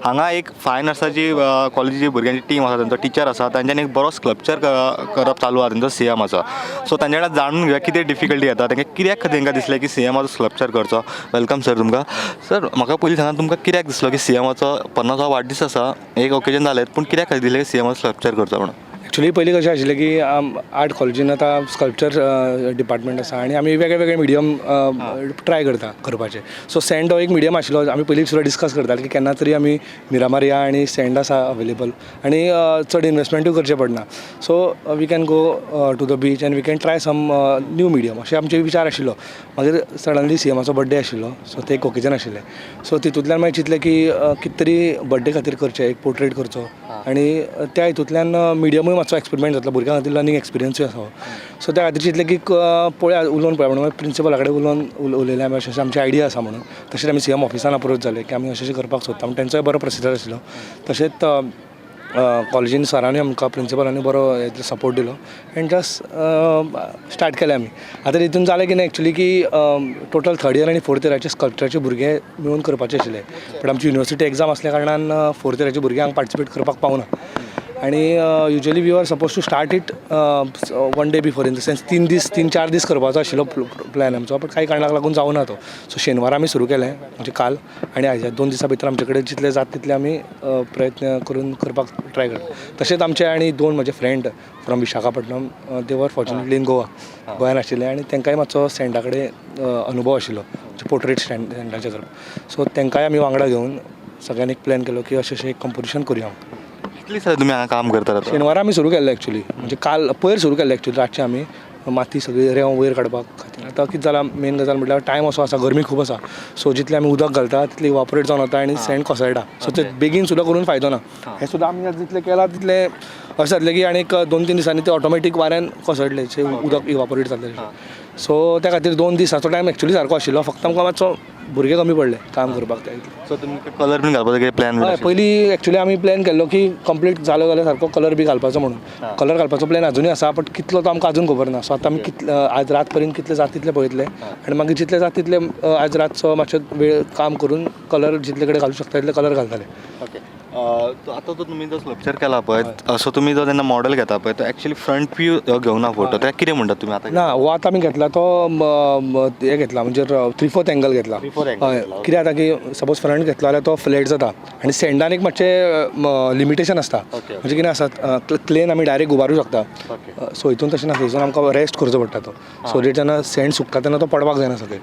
हांगा एक फायन आर्ट्साची कॉलेजीची भुरग्यांची टीम आसा, तांचो टिचर आसा, तांच्यांनी एक बरो स्कल्पचर करप चालू आसा तांचो सीएमाचो. सो तांचे कडेन जाणून घेवया कितें डिफिकल्टी येता, तांकां कित्याक तांकां दिसलें की सीएमाचो स्कल्पचर करचो. वेलकम सर तुमकां. सर म्हाका पयलीं सांगात, तुमकां कित्याक दिसलो की सीएमाचो 50वो वाडदीस आसा, एक ओकेजन जालें, पूण कित्याक खातीर दिलें की सीएमाचो स्कल्पचर करचो म्हणून. ॲक्च्युली पयलीं कशें आशिल्लें की आर्ट कॉलेजीन आतां स्कल्पचर डिपार्टमेंट आसा आनी आमी वेगळे वेगळे मिडियम ट्राय करपाचे. सो सँड हो एक मिडियम आशिल्लो. आमी पयलीं सुद्दां डिस्कस करताले की केन्ना तरी आमी मिरामार या आनी सँड आसा अवेलेबल आनी चड इन्वेस्टमेंटूय करचें पडना. So we can go to the beach and we can try some new medium, अशें आमचे विचार आशिल्लो. मागीर सडनली सीएमाचो बर्थडे आशिल्लो, सो ते एक ओकेजन आशिल्लें. सो तितूंतल्यान मागीर चिंतलें की कितें तरी बर्थडे खातीर करचें, एक पोर्ट्रेट करचो आनी त्या हितूंतल्यान मिडियमूय मातसो एक्सपेरिमेंट जातलो, भुरग्यां खातीर लर्निंग एक्सपिरियन्सूय आसा. सो त्या खातीर चिंतलें की पळया उलोवन पळया म्हणून प्रिंसिपला कडेन उलयलें आमी, अशें आमची आयडिया आसा म्हणून. तशेंच आमी सीएम ऑफिसान अप्रोच जाले की आमी अशें करपाक सोदता म्हणून. तेंचोय बरो प्रोसिजर आशिल्लो. तशेंच कॉलेजीन सरांनी आमकां प्रिंसिपलांनी बरो सपोर्ट दिलो एंड जस्ट स्टार्ट केलें आमी. आतां तितून जालें कितें एक्चुली की टोटल 3rd इयर आनी 4th इयराचे स्कल्पचराचे भुरगे मेळून करपाचे आशिल्ले, बट आमची युनिवर्सिटी एग्जाम आसल्या कारणान 4th इयराचे भुरगे हांगा पार्टिसिपेट करपाक पावना. आणि usually we are suppose to start it 1 day before, in the sense 3-4 दीस करपाचो आशिल्लो प्लॅन आमचो, बट काही कारणाक लागून जावना तो. सो शेनवार आमी सुरू केलें, म्हणजे काल, आनी आयच्या 2 दिसां भितर आमचे कडेन जितले जाता तितले आमी प्रयत्न करून करपाक ट्राय करता. तशेंच आमचे आनी 2 म्हजे फ्रेंड फ्रॉम विशाखापट्टनम, दे वर फॉर्च्युनेटली इन गोंयान आशिल्ले आनी तांकांय मातसो सँडा कडेन अनुभव आशिल्लो, पोर्ट्रेट सँडाचे करप. सो तांकांय आमी वांगडा घेवन सगळ्यांनी एक प्लॅन केलो की अशें एक कंपिटिशन करुया. कितली सर तुमी हांगा काम करता? शेनवारा आमी सुरू केल्लें एक्चुली, म्हणजे काल पयर सुरू केल्लें एक्चुली. रातचे आमी माती सगळी रेंव वयर काडपाक खातीर. आतां कितें जालां, मेन गजाल म्हटल्यार टायम असो आसा, गरमी खूब आसा. सो जितले आमी उदक घालता तितले इवापोरेट जावन वता आनी सँड कोसळटा. सो ते बेगीन सुद्दां करून फायदो ना. हें सुद्दां आमी जितलें केलां तितलें अशें जातलें की आनीक 2-3 दिसांनी ते ऑटोमॅटीक वाऱ्यान कोसळटलें, उदक इवापोरेट जातलें. सो त्या खातीर 2 दिसाचो टायम एक्चुली सारको आशिल्लो, फक्त आमकां मातसो भुरगे कमी पडले काम करपाक. सो तुमकां कलर बीन घालपाचो कितें प्लॅन? हय, पयलीं एक्चुली आमी प्लॅन केल्लो की कंप्लीट जालो जाल्यार सारको कलर बी घालपाचो म्हणून. कलर घालपाचो प्लॅन अजुनूय आसा, बट कितलो तो आमकां अजून खबर ना. सो आतां आमी आज रात पर्यंत कितले जाता तितले पळयतले आनी मागीर जितले जाता तितले आज रातचो मातशे वेळ काम करून कलर जितले कडेन घालूं शकता तितले कलर घालताले. ओके. आतां तो तुमी जो स्कल्पचर केला पळय, सो तुमी जो तेन्ना मॉडेल घेता पळय, तो एक्चुअली फ्रंट व्यू घेवना फोटो, तेका कितें म्हणटात तुमी आतां? ना, हो आतां आमी घेतला तो हे घेतला, म्हणजे 3/4 एंगल घेतला. हय, कित्याक जाता की सपोज फ्रंट घेतलो जाल्यार तो फ्लॅट जाता आनी सँडान एक मातशें लिमिटेशन आसता. म्हणजे कितें आसा, क्लेन आमी डायरेक्ट उबारूं शकता. सो हितून तशें ना, थंयसून आमकां रेस्ट करचो पडटा तो. सो जेन्ना सँड सुकता तेन्ना तो पडपाक जायना सकयल.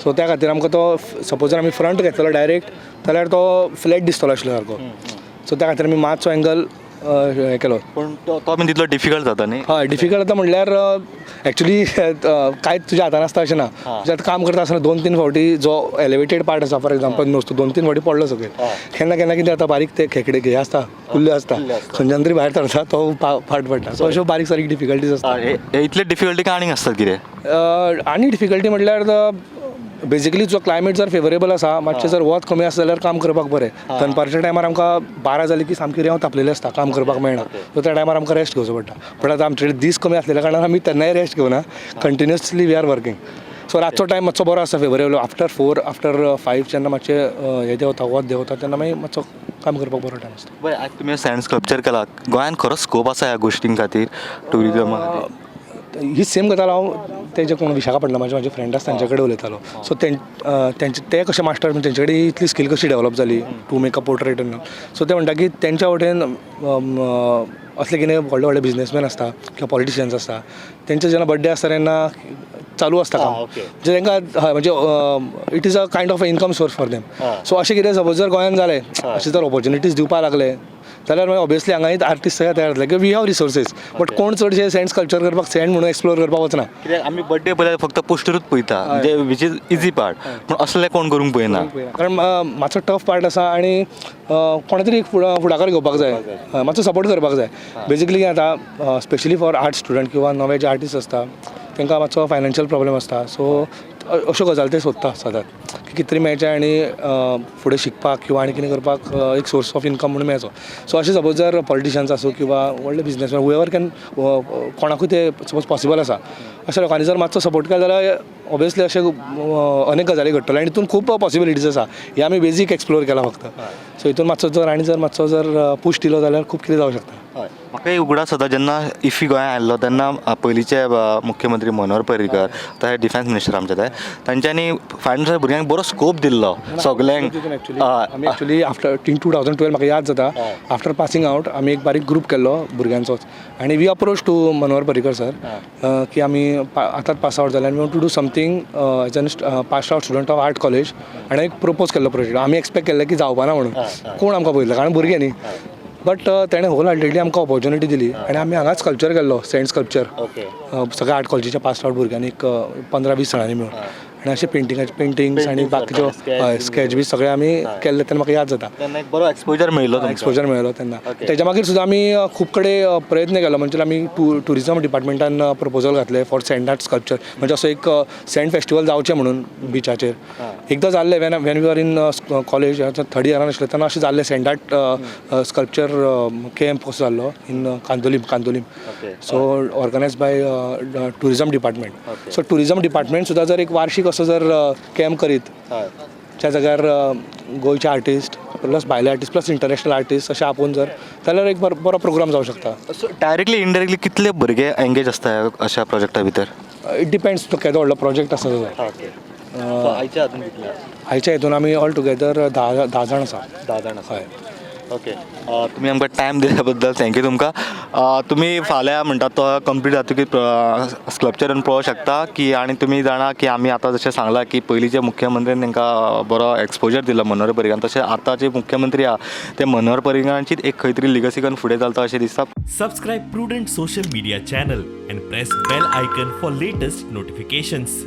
सो त्या खातीर आमकां तो सपोज जर आमी फ्रंट घेतलो डायरेक्ट जाल्यार तो फ्लॅट दिसतलो आशिल्लो सारको. सो त्या खातीर आमी मातसो एंगल हे केलो. पूण तो बीन तितलो डिफिकल्ट जाता न्ही? हय, डिफिकल्ट जाता म्हणल्यार एक्चुली कांयच तुज्या हातान आसता अशें ना. तुजें आतां काम करता आसतना 2-3 फावटी जो एलिवेटेड पार्ट आसा, फॉर एक्झाम्पल नुस्तें 2-3 फावटी पडलो सकयल. केन्ना केन्ना कितें जाता, बारीक ते खेकडे हे आसता, कुल्ल्यो आसता, खंयच्यान तरी भायर सरता, तो फाट पडटा. सो अश्यो बारीक सारीक डिफिकल्टीज आसता. इतले डिफिकल्टी काय आनीक आसतात कितें? आनी डिफिकल्टी म्हटल्यार बेजिकली जो क्लायमेट जर फेवरेबल आसा, मातशें जर वत कमी आसा जाल्यार काम करपाक बरें. दनपारच्या टायमार आमकां 12 जाली की सामकी रेंव तापलेली आसता, काम करपाक मेळना. सो त्या टायमार आमकां रेस्ट घेवचो पडटा. पण आतां आमचे कडेन दीस कमी आसलेल्या कारणान आमी तेन्नाय रेस्ट घेवना, continuously we are working. So रातचो टायम मातसो बरो आसा, फेवरेबल. आफ्टर 4 आफ्टर 5 जेन्ना मातशें हे देंवता, वत देंवता, तेन्ना मागीर मातसो काम करपाक बरो टायम आसता. बरें, आज तुमी सँड स्कल्पचर केला, गोंयान खरोच स्कोप आसा ह्या गोश्टीं खातीर, टुरिजमा खातीर? ही सेम गजाल हांव ते जे कोण विशाखापट्टणमाचे म्हजे फ्रेंड आसा तांचे कडेन उलयतालो. सो ते कशे मास्टर, तेंचे कडेन इतली स्कील कशी डेवलप जाली to make a portrait. So ते म्हणटा की तेंच्या वटेन असले कितें व्हडले व्हडले बिजनेसमॅन आसता किंवा पॉलिटिशियन्स आसता, तेंचे जेन्ना बर्थडे आसता तेन्ना चालू आसता काम, म्हणजे तांकां म्हणजे it is a kind of a income source for them. So अशें कितें सपोज जर गोंयान जालें, अशें जर ऑपॉर्च्युनिटीज दिवपाक लागले जाल्यार मागीर ऑब्वियसली हांगाय आर्टिस्ट तयार जातले की वी हॅव रिसोर्सीस. बट कोण चडशे सँड स्कल्पचर करपाक, सँड म्हणून एक्सप्लोर करपाक वचना. कित्याक आमी बर्थडे पळयल्यार फक्त पोस्टरूच पळयता, म्हणजे वीच इज इजी पार्ट, पूण असले कोण करूंक पळयना. कारण मातसो टफ पार्ट आसा आनी कोणा तरी एक फुडाकार घेवपाक जाय, मातसो सपोर्ट करपाक जाय. बेजिकली आतां स्पेशली फॉर आर्ट स्टुडंट किंवा नवे जे आर्टिस्ट आसता तांकां मातसो फायनान्शियल प्रॉब्लेम आसता. सो अश्यो गजाली ते सोदता सदांच की कितें तरी मेळचें आनी फुडें शिकपाक किंवा आनी कितें करपाक एक सोर्स ऑफ इनकम म्हणून मेळचो. सो अशें सपोज जर पॉलिटिशियन्स आसूं किंवा व्हडले बिजनेसमॅन हुएवर कॅन, कोणाकूय ते सपोज पॉसिबल आसा, अशा लोकांनी जर मातसो सपोर्ट केलो जाल्यार ऑब्वियसली अशे अनेक गजाली घडटल्यो आनी हितून खूब पॉसिबिलिटीज आसा हे आमी बेजीक एक्सप्लोर केला फक्त सो हितून मातसो जर पुश दिलो जाल्यार खूब कितें जावं शकता हय म्हाका एक उगडास जाता जेन्ना इफ्फी गोंयांत आयल्लो तेन्ना पयलींचे मुख्यमंत्री मनोहर पर्रीकर ते डिफेन्स मिनिस्टर आमचे ते तांच्यांनी फायनान्शियल भुरग्यांक बरो स्कोप दिल्लो सगल्यांक आमी एक्चुली आफ्टर 2012 म्हाका याद जाता आफ्टर पासिंग आउट आमी एक बारीक ग्रूप केल्लो भुरग्यांचोच आनी we approach to Manohar Parrikar sir की आमी आतांच पास आउट जाले आनी we want to do something as an pass out student of art college आनी एक प्रपोज केल्लो प्रोजेक्ट आमी एक्सपेक्ट केल्लें की जावपाना म्हणून कोण आमकां पळयतलो कारण भुरगे न्ही बट तेणें होल हार्टेडली आमकां ऑपॉर्च्युनिटी दिली आनी आमी हांगाच स्कल्पचर केल्लो सेंट स्कल्पचर सगळ्या आर्ट कॉलेजीच्या पास आउट भुरग्यांनी एक 15-20 जाणांनी मेळून आनी अशे पेंटिंग्स आनी बाकीच्यो स्केच बी सगळे आमी केल्ले तेन्ना म्हाका याद जाता तेन्ना एक बरो एक्सपोजर मेळिल्लो एक्सपोजर मेळ्ळो तेन्ना तेच्या मागीर सुद्दां आमी खूब कडेन प्रयत्न केलो म्हणजे आमी टुरिजम डिपार्टमेंटान प्रपोजल घातले फॉर सेंट आर्ट स्कल्पचर म्हणजे असो एक सेंट फेस्टिवल जावचें म्हणून बिचाचेर एकदां जाल्लें when we are in college 3rd इयरान आसलें तेन्ना अशें जाल्लें सेंट आर्ट स्कल्पचर कॅम्प कसो जाल्लो in Candolim so organise by tourism department so tourism department सुद्दां जर एक वार्षिक असो जर कॅम्प करीत त्या जाग्यार गोंयचे आर्टिस्ट प्लस भायले आर्टिस्ट प्लस इंटरनॅशनल आर्टिस्ट अशें आपोवन जर जाल्यार एक बरो प्रोग्राम जावं शकता सो डायरेक्टली इनडायरेक्टली कितले भुरगे एंगेज आसता अशा प्रोजेक्टा भितर इट डिपेंड्स तो केदो व्हडलो प्रोजेक्ट आसा ताजो आयच्या हितून आमी ऑल टुगेदर 10 जाण आसा 10 जाण हय ओके तुमी आमकां टायम दिल्या बद्दल थँक्यू तुमकां तुमी फाल्यां म्हणटात तो कंप्लीट जातकीर स्कल्पचर पळोवंक शकता की आनी तुमी जाणा की आमी आतां जशें सांगलां की पयलींचे मुख्यमंत्र्यान तांकां बरो एक्सपोजर दिलो मनोहर पर्रीकारान तशें आतांचे मुख्यमंत्री आहा ते मनोहर पर्रीकारांचीच एक खंय तरी लिगसी करून फुडें चलता अशें दिसता Subscribe Prudent social media channel and press bell icon for latest notifications.